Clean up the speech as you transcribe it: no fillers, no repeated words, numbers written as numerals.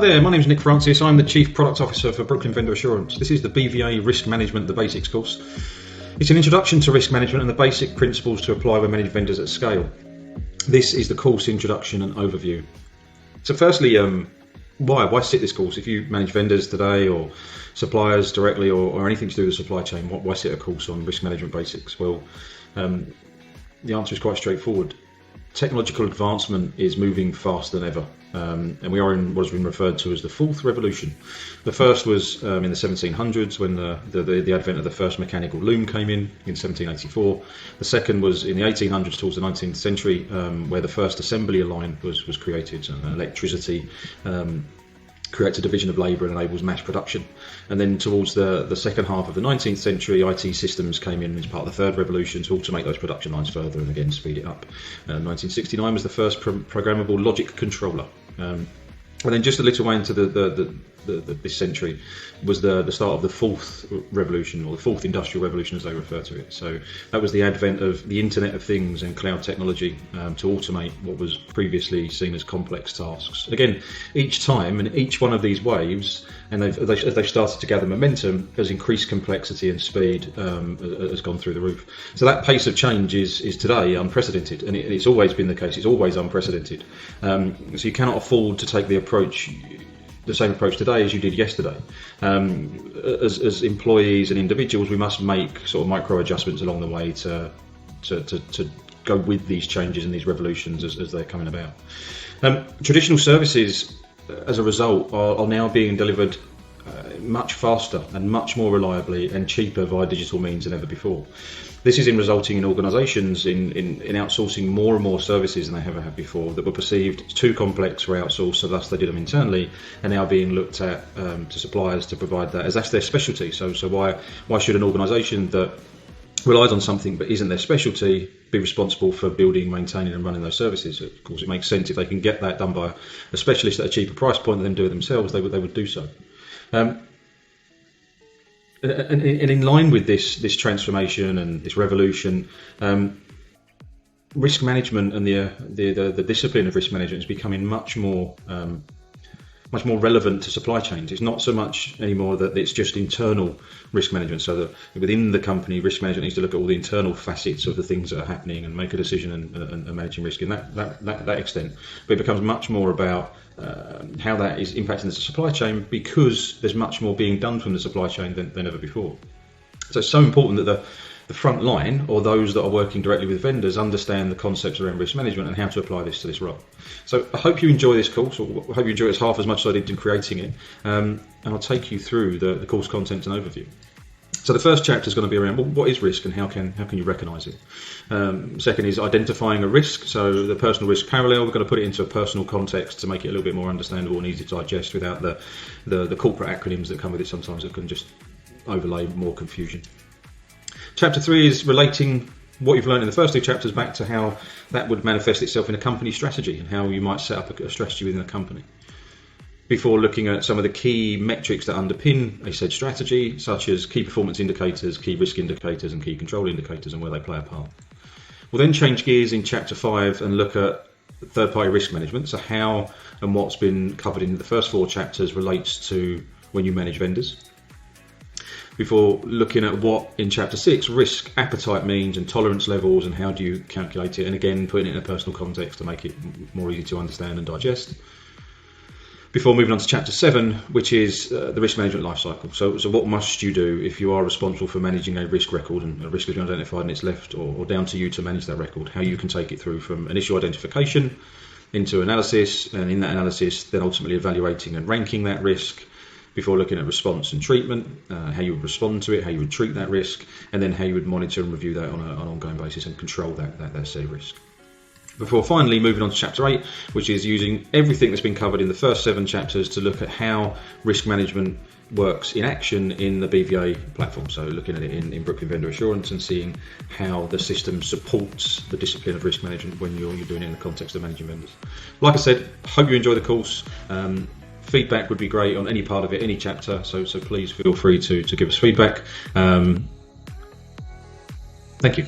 there, my name is Nick Francis. I'm the Chief Product Officer for Brooklyn Vendor Assurance. This is the BVA Risk Management Basics course. It's an introduction to risk management and the basic principles to apply when managing vendors at scale. This is the course introduction and overview. So firstly, why sit this course? If you manage vendors today or suppliers directly or anything to do with the supply chain, why sit a course on risk management basics? Well, the answer is quite straightforward. Technological advancement is moving faster than ever, and we are in what has been referred to as the fourth revolution. The first was in the 1700s when the advent of the first mechanical loom came in 1784. The second was in the 1800s towards the 19th century, where the first assembly line was created. Electricity creates a division of labour and enables mass production. And then towards the second half of the 19th century, IT systems came in as part of the third revolution to automate those production lines further and again speed it up. 1969 was the first programmable logic controller. And then just a little way into this century was the start of the fourth revolution, or the fourth industrial revolution as they refer to it. So that was the advent of the Internet of Things and cloud technology to automate what was previously seen as complex tasks. Again, each time and each one of these waves, and as they've started to gather momentum, has increased complexity and speed has gone through the roof. So that pace of change is today unprecedented, and it's always been the case. It's always unprecedented. So you cannot afford to take the same approach today as you did yesterday. As employees and individuals, we must make sort of micro adjustments along the way to go with these changes and these revolutions as they're coming about. Traditional services, as a result, are now being delivered much faster and much more reliably and cheaper via digital means than ever before. This is resulting in organisations in outsourcing more and more services than they ever have before that were perceived too complex for outsource, so thus they did them internally, and now being looked at to suppliers to provide that, as that's their specialty. So why should an organisation that relies on something but isn't their specialty be responsible for building, maintaining and running those services? Of course, it makes sense if they can get that done by a specialist at a cheaper price point than them do it themselves, they would do so. And in line with this transformation and this revolution, risk management and the discipline of risk management is becoming much more relevant to supply chains. It's not so much anymore that it's just internal risk management, so that within the company, risk management needs to look at all the internal facets of the things that are happening and make a decision and managing risk in that extent. But it becomes much more about how that is impacting the supply chain, because there's much more being done from the supply chain than ever before. So it's so important that the front line, or those that are working directly with vendors, understand the concepts around risk management and how to apply this to this role. So I hope you enjoy this course, or I hope you enjoy it as half as much as I did in creating it, and I'll take you through the course content and overview. So the first chapter is going to be around, well, what is risk and how can you recognise it? Second is identifying a risk, so the personal risk parallel. We're going to put it into a personal context to make it a little bit more understandable and easy to digest without the corporate acronyms that come with it sometimes that can just overlay more confusion. Chapter 3 is relating what you've learned in the first two chapters back to how that would manifest itself in a company strategy and how you might set up a strategy within a company, before looking at some of the key metrics that underpin a said strategy, such as key performance indicators, key risk indicators and key control indicators, and where they play a part. We'll then change gears in chapter 5 and look at third-party risk management, so how and what's been covered in the first 4 chapters relates to when you manage vendors, before looking at what in chapter 6 risk appetite means and tolerance levels and how do you calculate it, and again putting it in a personal context to make it more easy to understand and digest, before moving on to chapter 7, which is the risk management life cycle. So what must you do if you are responsible for managing a risk record and a risk has been identified and it's left or down to you to manage that record, how you can take it through from initial identification into analysis, and in that analysis then ultimately evaluating and ranking that risk, before looking at response and treatment, how you would respond to it, how you would treat that risk, and then how you would monitor and review that on an ongoing basis and control that said risk. Before finally moving on to chapter 8, which is using everything that's been covered in the first 7 chapters to look at how risk management works in action in the BVA platform. So looking at it in Brooklyn Vendor Assurance and seeing how the system supports the discipline of risk management when you're doing it in the context of managing vendors. Like I said, hope you enjoy the course. Feedback would be great on any part of it, any chapter, so please feel free to give us feedback. Thank you.